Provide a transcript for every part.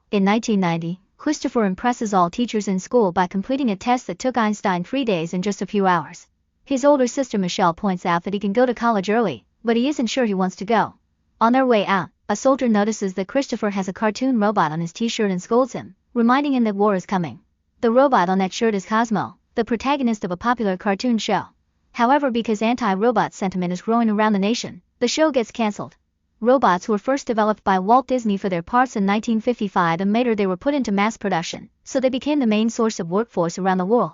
In 1990, Christopher impresses all teachers in school by completing a test that took Einstein 3 days in just a few hours. His older sister Michelle points out that he can go to college early, but he isn't sure he wants to go. On their way out, a soldier notices that Christopher has a cartoon robot on his t-shirt and scolds him, reminding him that war is coming. The robot on that shirt is Cosmo, the protagonist of a popular cartoon show. However, because anti-robot sentiment is growing around the nation, the show gets cancelled. Robots were first developed by Walt Disney for their parts in 1955 and later they were put into mass production, so they became the main source of workforce around the world.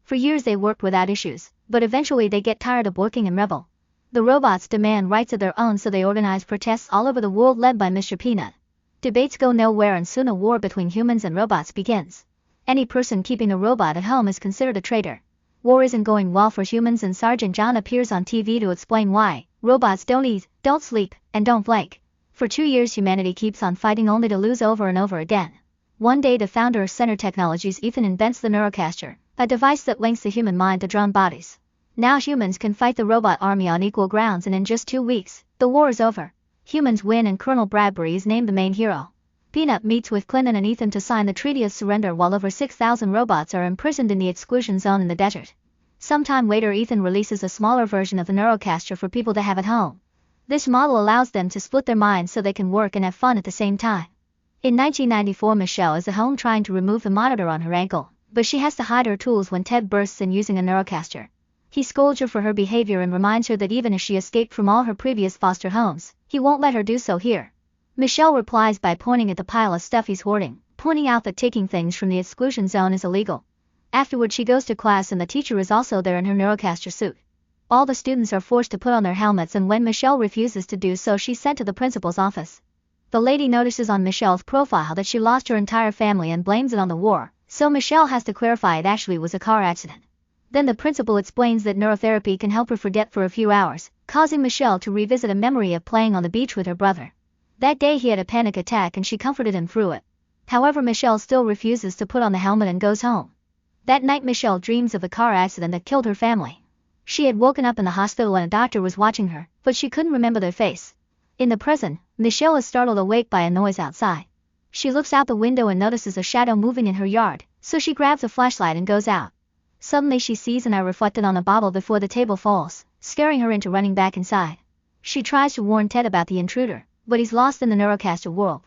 For years they worked without issues, but eventually they get tired of working and rebel. The robots demand rights of their own, so they organize protests all over the world led by Mr. Peanut. Debates go nowhere and soon a war between humans and robots begins. Any person keeping a robot at home is considered a traitor. War isn't going well for humans and Sergeant John appears on TV to explain why. Robots don't eat, don't sleep, and don't flake. For 2 years humanity keeps on fighting only to lose over and over again. One day the founder of Center Technologies Ethan invents the Neurocaster, a device that links the human mind to drone bodies. Now humans can fight the robot army on equal grounds and in just 2 weeks, the war is over. Humans win and Colonel Bradbury is named the main hero. Peanut meets with Clinton and Ethan to sign the Treaty of Surrender while over 6,000 robots are imprisoned in the exclusion zone in the desert. Sometime later Ethan releases a smaller version of the Neurocaster for people to have at home. This model allows them to split their minds so they can work and have fun at the same time. In 1994 Michelle is at home trying to remove the monitor on her ankle, but she has to hide her tools when Ted bursts in using a Neurocaster. He scolds her for her behavior and reminds her that even if she escaped from all her previous foster homes, he won't let her do so here. Michelle replies by pointing at the pile of stuff he's hoarding, pointing out that taking things from the exclusion zone is illegal. Afterward she goes to class and the teacher is also there in her Neurocaster suit. All the students are forced to put on their helmets and when Michelle refuses to do so she's sent to the principal's office. The lady notices on Michelle's profile that she lost her entire family and blames it on the war, so Michelle has to clarify it actually was a car accident. Then the principal explains that neurotherapy can help her forget for a few hours, causing Michelle to revisit a memory of playing on the beach with her brother. That day he had a panic attack and she comforted him through it. However, Michelle still refuses to put on the helmet and goes home. That night Michelle dreams of the car accident that killed her family. She had woken up in the hospital and a doctor was watching her, but she couldn't remember their face. In the present, Michelle is startled awake by a noise outside. She looks out the window and notices a shadow moving in her yard, so she grabs a flashlight and goes out. Suddenly she sees an eye reflected on a bottle before the table falls, scaring her into running back inside. She tries to warn Ted about the intruder, but he's lost in the Neurocaster world.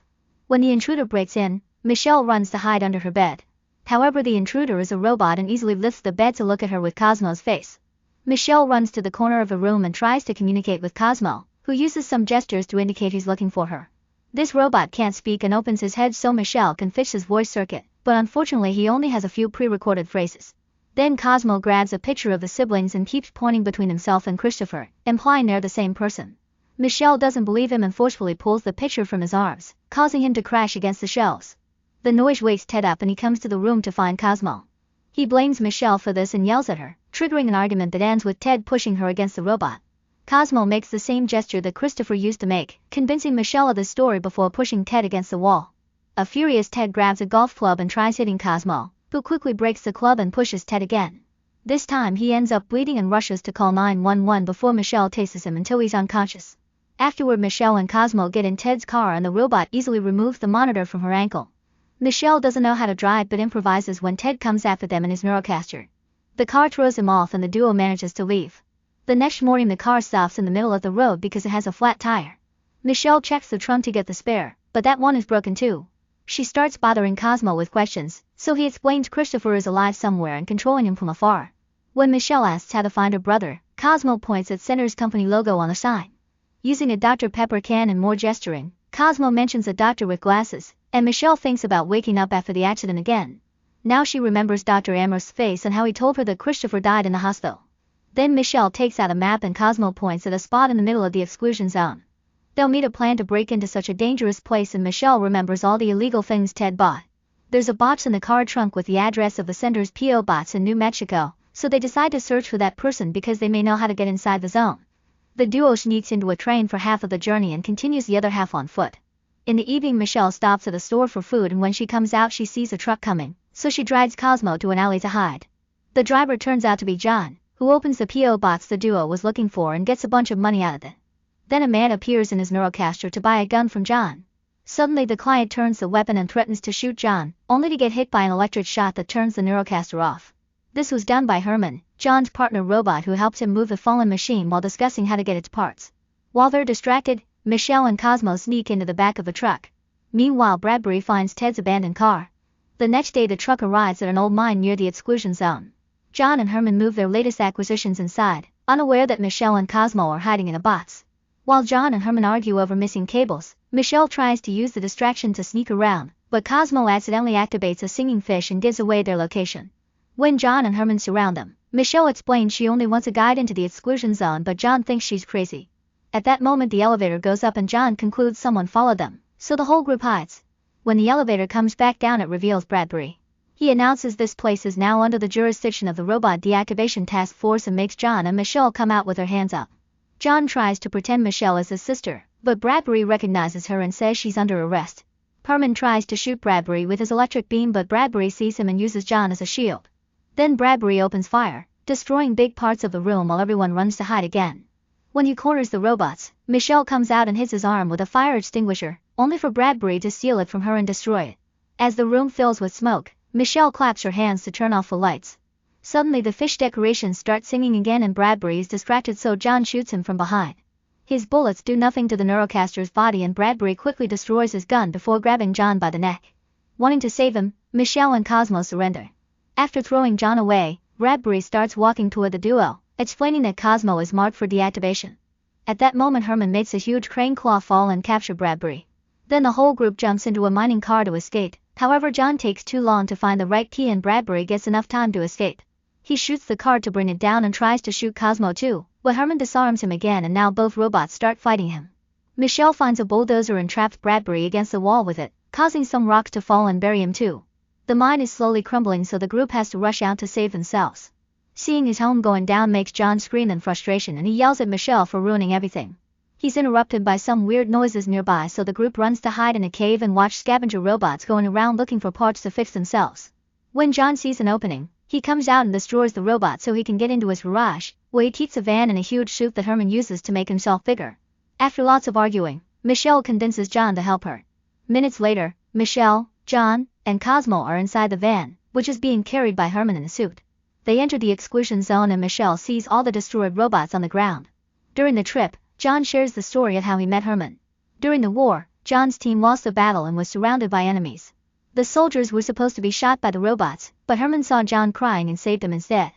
When the intruder breaks in, Michelle runs to hide under her bed. However, the intruder is a robot and easily lifts the bed to look at her with Cosmo's face. Michelle runs to the corner of the room and tries to communicate with Cosmo, who uses some gestures to indicate he's looking for her. This robot can't speak and opens his head so Michelle can fix his voice circuit, but unfortunately he only has a few pre-recorded phrases. Then Cosmo grabs a picture of the siblings and keeps pointing between himself and Christopher, implying they're the same person. Michelle doesn't believe him and forcefully pulls the picture from his arms, causing him to crash against the shelves. The noise wakes Ted up and he comes to the room to find Cosmo. He blames Michelle for this and yells at her, triggering an argument that ends with Ted pushing her against the robot. Cosmo makes the same gesture that Christopher used to make, convincing Michelle of the story before pushing Ted against the wall. A furious Ted grabs a golf club and tries hitting Cosmo, who quickly breaks the club and pushes Ted again. This time he ends up bleeding and rushes to call 911 before Michelle tases him until he's unconscious. Afterward Michelle and Cosmo get in Ted's car and the robot easily removes the monitor from her ankle. Michelle doesn't know how to drive but improvises when Ted comes after them in his Neurocaster. The car throws him off and the duo manages to leave. The next morning the car stops in the middle of the road because it has a flat tire. Michelle checks the trunk to get the spare, but that one is broken too. She starts bothering Cosmo with questions, so he explains Christopher is alive somewhere and controlling him from afar. When Michelle asks how to find her brother, Cosmo points at Center's company logo on the sign. Using a Dr. Pepper can and more gesturing, Cosmo mentions a doctor with glasses, and Michelle thinks about waking up after the accident again. Now she remembers Dr. Amherst's face and how he told her that Christopher died in the hospital. Then Michelle takes out a map and Cosmo points at a spot in the middle of the exclusion zone. They'll meet a plan to break into such a dangerous place and Michelle remembers all the illegal things Ted bought. There's a box in the car trunk with the address of the sender's P.O. box in New Mexico, so they decide to search for that person because they may know how to get inside the zone. The duo sneaks into a train for half of the journey and continues the other half on foot. In the evening Michelle stops at a store for food and when she comes out she sees a truck coming, so she drags Cosmo to an alley to hide. The driver turns out to be John, who opens the P.O. box the duo was looking for and gets a bunch of money out of it. Then a man appears in his Neurocaster to buy a gun from John. Suddenly the client turns the weapon and threatens to shoot John, only to get hit by an electric shot that turns the Neurocaster off. This was done by Herman, John's partner robot, who helps him move the fallen machine while discussing how to get its parts. While they're distracted, Michelle and Cosmo sneak into the back of the truck. Meanwhile, Bradbury finds Ted's abandoned car. The next day the truck arrives at an old mine near the exclusion zone. John and Herman move their latest acquisitions inside, unaware that Michelle and Cosmo are hiding in a box. While John and Herman argue over missing cables, Michelle tries to use the distraction to sneak around, but Cosmo accidentally activates a singing fish and gives away their location. When John and Herman surround them, Michelle explains she only wants a guide into the exclusion zone, but John thinks she's crazy. At that moment the elevator goes up and John concludes someone followed them, so the whole group hides. When the elevator comes back down, it reveals Bradbury. He announces this place is now under the jurisdiction of the Robot Deactivation Task Force and makes John and Michelle come out with their hands up. John tries to pretend Michelle is his sister, but Bradbury recognizes her and says she's under arrest. Herman tries to shoot Bradbury with his electric beam, but Bradbury sees him and uses John as a shield. Then Bradbury opens fire, destroying big parts of the room while everyone runs to hide again. When he corners the robots, Michelle comes out and hits his arm with a fire extinguisher, only for Bradbury to steal it from her and destroy it. As the room fills with smoke, Michelle claps her hands to turn off the lights. Suddenly the fish decorations start singing again and Bradbury is distracted, so John shoots him from behind. His bullets do nothing to the Neurocaster's body and Bradbury quickly destroys his gun before grabbing John by the neck. Wanting to save him, Michelle and Cosmo surrender. After throwing John away, Bradbury starts walking toward the duo, explaining that Cosmo is marked for deactivation. At that moment Herman makes a huge crane claw fall and capture Bradbury. Then the whole group jumps into a mining car to escape. However, John takes too long to find the right key and Bradbury gets enough time to escape. He shoots the car to bring it down and tries to shoot Cosmo too, but Herman disarms him again and now both robots start fighting him. Michelle finds a bulldozer and traps Bradbury against the wall with it, causing some rocks to fall and bury him too. The mine is slowly crumbling, so the group has to rush out to save themselves. Seeing his home going down makes John scream in frustration and he yells at Michelle for ruining everything. He's interrupted by some weird noises nearby, so the group runs to hide in a cave and watch scavenger robots going around looking for parts to fix themselves. When John sees an opening, he comes out and destroys the robot so he can get into his garage, where he keeps a van and a huge suit that Herman uses to make himself bigger. After lots of arguing, Michelle convinces John to help her. Minutes later, Michelle, John, and Cosmo are inside the van, which is being carried by Herman in the suit. They enter the exclusion zone and Michelle sees all the destroyed robots on the ground. During the trip, John shares the story of how he met Herman. During the war, John's team lost the battle and was surrounded by enemies. The soldiers were supposed to be shot by the robots, but Herman saw John crying and saved them instead.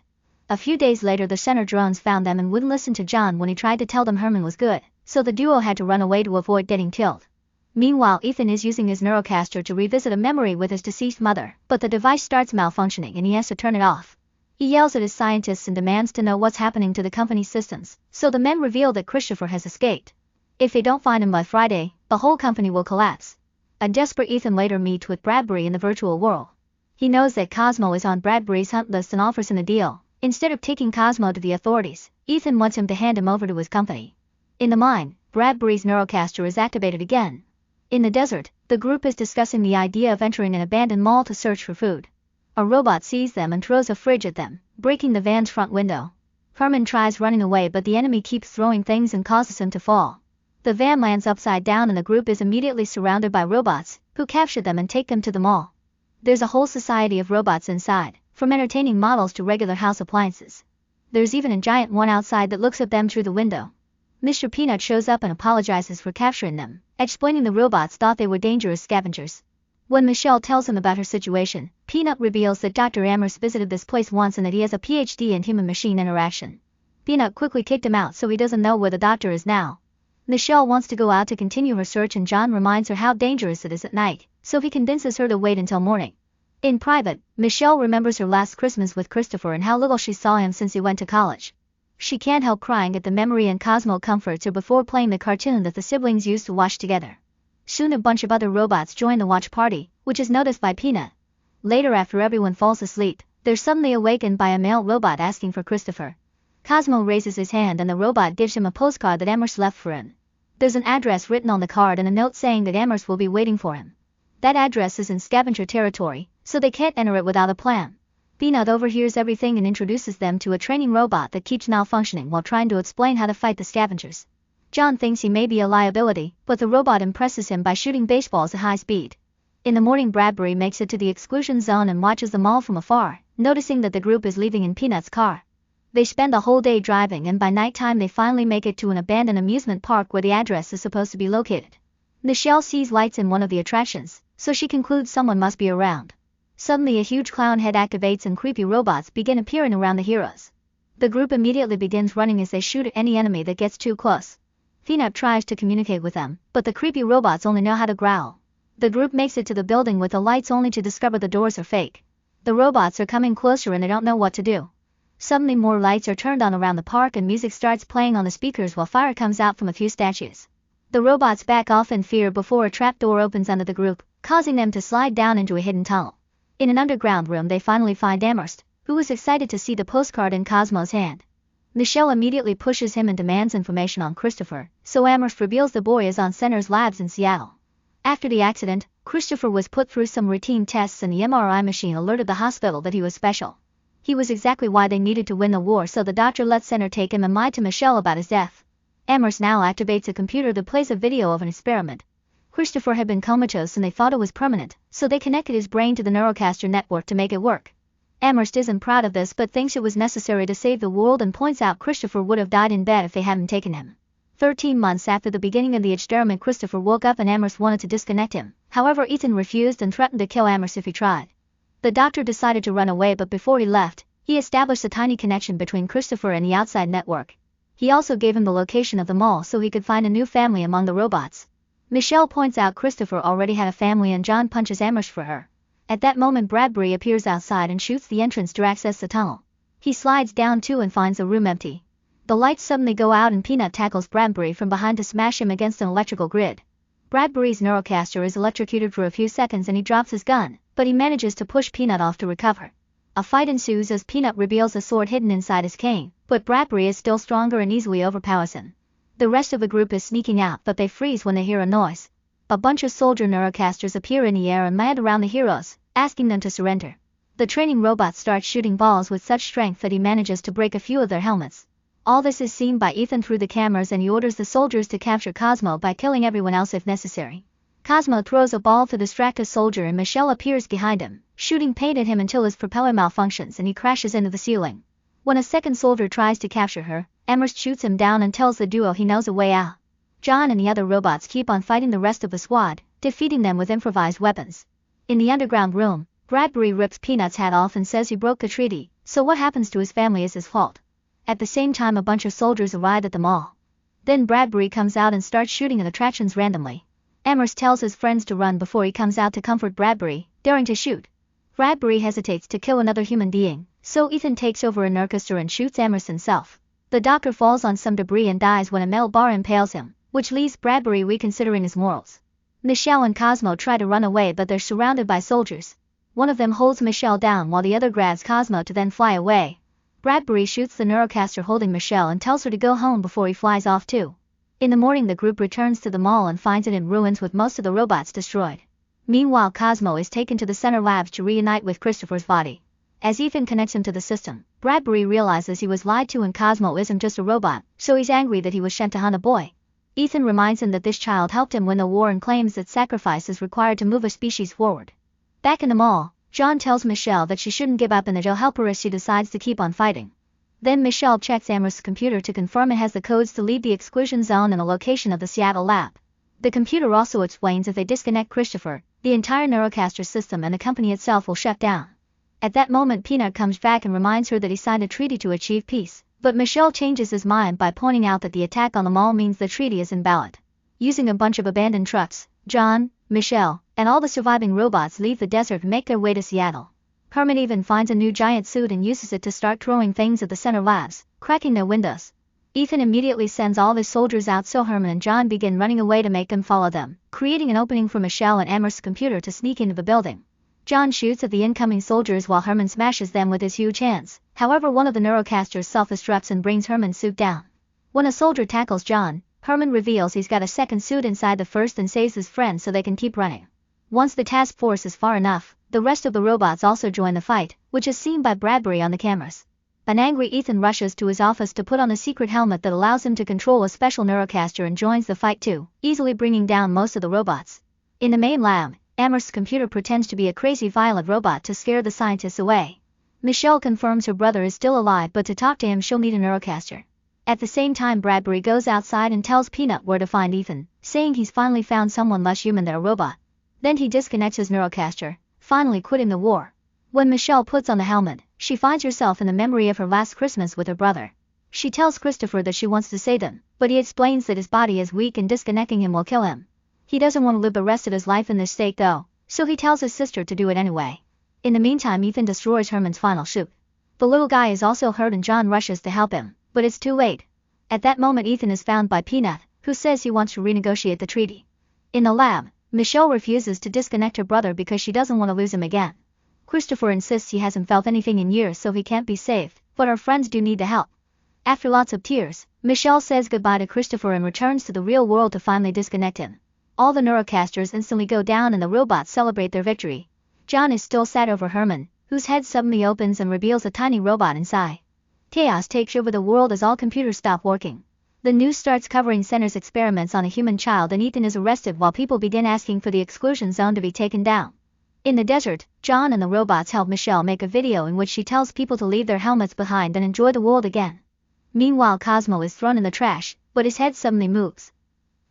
A few days later the center drones found them and wouldn't listen to John when he tried to tell them Herman was good, so the duo had to run away to avoid getting killed. Meanwhile, Ethan is using his Neurocaster to revisit a memory with his deceased mother, but the device starts malfunctioning and he has to turn it off. He yells at his scientists and demands to know what's happening to the company's systems, so the men reveal that Christopher has escaped. If they don't find him by Friday, the whole company will collapse. A desperate Ethan later meets with Bradbury in the virtual world. He knows that Cosmo is on Bradbury's hunt list and offers him a deal. Instead of taking Cosmo to the authorities, Ethan wants him to hand him over to his company. In the mine, Bradbury's Neurocaster is activated again. In the desert, the group is discussing the idea of entering an abandoned mall to search for food. A robot sees them and throws a fridge at them, breaking the van's front window. Herman tries running away, but the enemy keeps throwing things and causes him to fall. The van lands upside down and the group is immediately surrounded by robots, who capture them and take them to the mall. There's a whole society of robots inside, from entertaining models to regular house appliances. There's even a giant one outside that looks at them through the window. Mr. Peanut shows up and apologizes for capturing them, explaining the robots thought they were dangerous scavengers. When Michelle tells him about her situation, Peanut reveals that Dr. Amherst visited this place once and that he has a PhD in human-machine interaction. Peanut quickly kicked him out, so he doesn't know where the doctor is now. Michelle wants to go out to continue her search and John reminds her how dangerous it is at night, so he convinces her to wait until morning. In private, Michelle remembers her last Christmas with Christopher and how little she saw him since he went to college. She can't help crying at the memory, and Cosmo comforts her before playing the cartoon that the siblings used to watch together. Soon a bunch of other robots join the watch party, which is noticed by Peanut. Later, after everyone falls asleep, they're suddenly awakened by a male robot asking for Christopher. Cosmo raises his hand and the robot gives him a postcard that Amherst left for him. There's an address written on the card and a note saying that Amherst will be waiting for him. That address is in scavenger territory, so they can't enter it without a plan. Peanut overhears everything and introduces them to a training robot that keeps malfunctioning while trying to explain how to fight the scavengers. John thinks he may be a liability, but the robot impresses him by shooting baseballs at high speed. In the morning, Bradbury makes it to the exclusion zone and watches them all from afar, noticing that the group is leaving in Peanut's car. They spend the whole day driving, and by nighttime they finally make it to an abandoned amusement park where the address is supposed to be located. Michelle sees lights in one of the attractions, so she concludes someone must be around. Suddenly a huge clown head activates and creepy robots begin appearing around the heroes. The group immediately begins running as they shoot at any enemy that gets too close. Peanut tries to communicate with them, but the creepy robots only know how to growl. The group makes it to the building with the lights only to discover the doors are fake. The robots are coming closer and they don't know what to do. Suddenly more lights are turned on around the park and music starts playing on the speakers while fire comes out from a few statues. The robots back off in fear before a trap door opens under the group, causing them to slide down into a hidden tunnel. In an underground room they finally find Amherst, who is excited to see the postcard in Cosmo's hand. Michelle immediately pushes him and demands information on Christopher, so Amherst reveals the boy is on Center's labs in Seattle. After the accident, Christopher was put through some routine tests and the MRI machine alerted the hospital that he was special. He was exactly why they needed to win the war, so the doctor let Center take him and lied to Michelle about his death. Amherst now activates a computer that plays a video of an experiment. Christopher had been comatose and they thought it was permanent, so they connected his brain to the Neurocaster network to make it work. Amherst isn't proud of this but thinks it was necessary to save the world and points out Christopher would have died in bed if they hadn't taken him. 13 months after the beginning of the experiment, Christopher woke up and Amherst wanted to disconnect him. However, Ethan refused and threatened to kill Amherst if he tried. The doctor decided to run away, but before he left, he established a tiny connection between Christopher and the outside network. He also gave him the location of the mall so he could find a new family among the robots. Michelle points out Christopher already had a family and John punches Amherst for her. At that moment Bradbury appears outside and shoots the entrance to access the tunnel. He slides down too and finds the room empty. The lights suddenly go out and Peanut tackles Bradbury from behind to smash him against an electrical grid. Bradbury's Neurocaster is electrocuted for a few seconds and he drops his gun, but he manages to push Peanut off to recover. A fight ensues as Peanut reveals a sword hidden inside his cane, but Bradbury is still stronger and easily overpowers him. The rest of the group is sneaking out, but they freeze when they hear a noise. A bunch of soldier Neurocasters appear in the air and land around the heroes, asking them to surrender. The training robot starts shooting balls with such strength that he manages to break a few of their helmets. All this is seen by Ethan through the cameras and he orders the soldiers to capture Cosmo by killing everyone else if necessary. Cosmo throws a ball to distract a soldier and Michelle appears behind him, shooting paint at him until his propeller malfunctions and he crashes into the ceiling. When a second soldier tries to capture her, Amherst shoots him down and tells the duo he knows a way out. John and the other robots keep on fighting the rest of the squad, defeating them with improvised weapons. In the underground room, Bradbury rips Peanut's hat off and says he broke the treaty, so what happens to his family is his fault. At the same time a bunch of soldiers arrive at the mall. Then Bradbury comes out and starts shooting at attractions randomly. Amherst tells his friends to run before he comes out to comfort Bradbury, daring to shoot. Bradbury hesitates to kill another human being, so Ethan takes over a Neurocaster and shoots Amherst himself. The doctor falls on some debris and dies when a metal bar impales him, which leaves Bradbury reconsidering his morals. Michelle and Cosmo try to run away but they're surrounded by soldiers. One of them holds Michelle down while the other grabs Cosmo to then fly away. Bradbury shoots the Neurocaster holding Michelle and tells her to go home before he flies off too. In the morning the group returns to the mall and finds it in ruins with most of the robots destroyed. Meanwhile Cosmo is taken to the Center labs to reunite with Christopher's body. As Ethan connects him to the system, Bradbury realizes he was lied to and Cosmo isn't just a robot, so he's angry that he was sent to hunt a boy. Ethan reminds him that this child helped him win the war and claims that sacrifice is required to move a species forward. Back in the mall, John tells Michelle that she shouldn't give up and that he'll help her as she decides to keep on fighting. Then Michelle checks Amherst's computer to confirm it has the codes to leave the exclusion zone and the location of the Seattle lab. The computer also explains if they disconnect Christopher, the entire Neurocaster system and the company itself will shut down. At that moment Peanut comes back and reminds her that he signed a treaty to achieve peace, but Michelle changes his mind by pointing out that the attack on the mall means the treaty is invalid. Using a bunch of abandoned trucks, John, Michelle, and all the surviving robots leave the desert and make their way to Seattle. Herman even finds a new giant suit and uses it to start throwing things at the Center labs, cracking their windows. Ethan immediately sends all his soldiers out so Herman and John begin running away to make them follow them, creating an opening for Michelle and Amherst's computer to sneak into the building. John shoots at the incoming soldiers while Herman smashes them with his huge hands. However, one of the Neurocasters self-destructs and brings Herman's suit down. When a soldier tackles John, Herman reveals he's got a second suit inside the first and saves his friend so they can keep running. Once the task force is far enough, the rest of the robots also join the fight, which is seen by Bradbury on the cameras. An angry Ethan rushes to his office to put on a secret helmet that allows him to control a special neurocaster and joins the fight too, easily bringing down most of the robots. In the main lab, Amherst's computer pretends to be a crazy violet robot to scare the scientists away. Michelle confirms her brother is still alive, but to talk to him she'll need a neurocaster. At the same time, Bradbury goes outside and tells Peanut where to find Ethan, saying he's finally found someone less human than a robot. Then he disconnects his neurocaster, finally quitting the war. When Michelle puts on the helmet, she finds herself in the memory of her last Christmas with her brother. She tells Christopher that she wants to save them, but he explains that his body is weak and disconnecting him will kill him. He doesn't want to live the rest of his life in this state though, so he tells his sister to do it anyway. In the meantime, Ethan destroys Herman's final chute. The little guy is also hurt and John rushes to help him, but it's too late. At that moment, Ethan is found by Peanut, who says he wants to renegotiate the treaty. In the lab, Michelle refuses to disconnect her brother because she doesn't want to lose him again. Christopher insists he hasn't felt anything in years so he can't be saved, but our friends do need the help. After lots of tears, Michelle says goodbye to Christopher and returns to the real world to finally disconnect him. All the neurocasters instantly go down and the robots celebrate their victory. John is still sad over Herman, whose head suddenly opens and reveals a tiny robot inside. Chaos takes over the world as all computers stop working. The news starts covering Center's experiments on a human child and Ethan is arrested while people begin asking for the exclusion zone to be taken down. In the desert, John and the robots help Michelle make a video in which she tells people to leave their helmets behind and enjoy the world again. Meanwhile, Cosmo is thrown in the trash, but his head suddenly moves.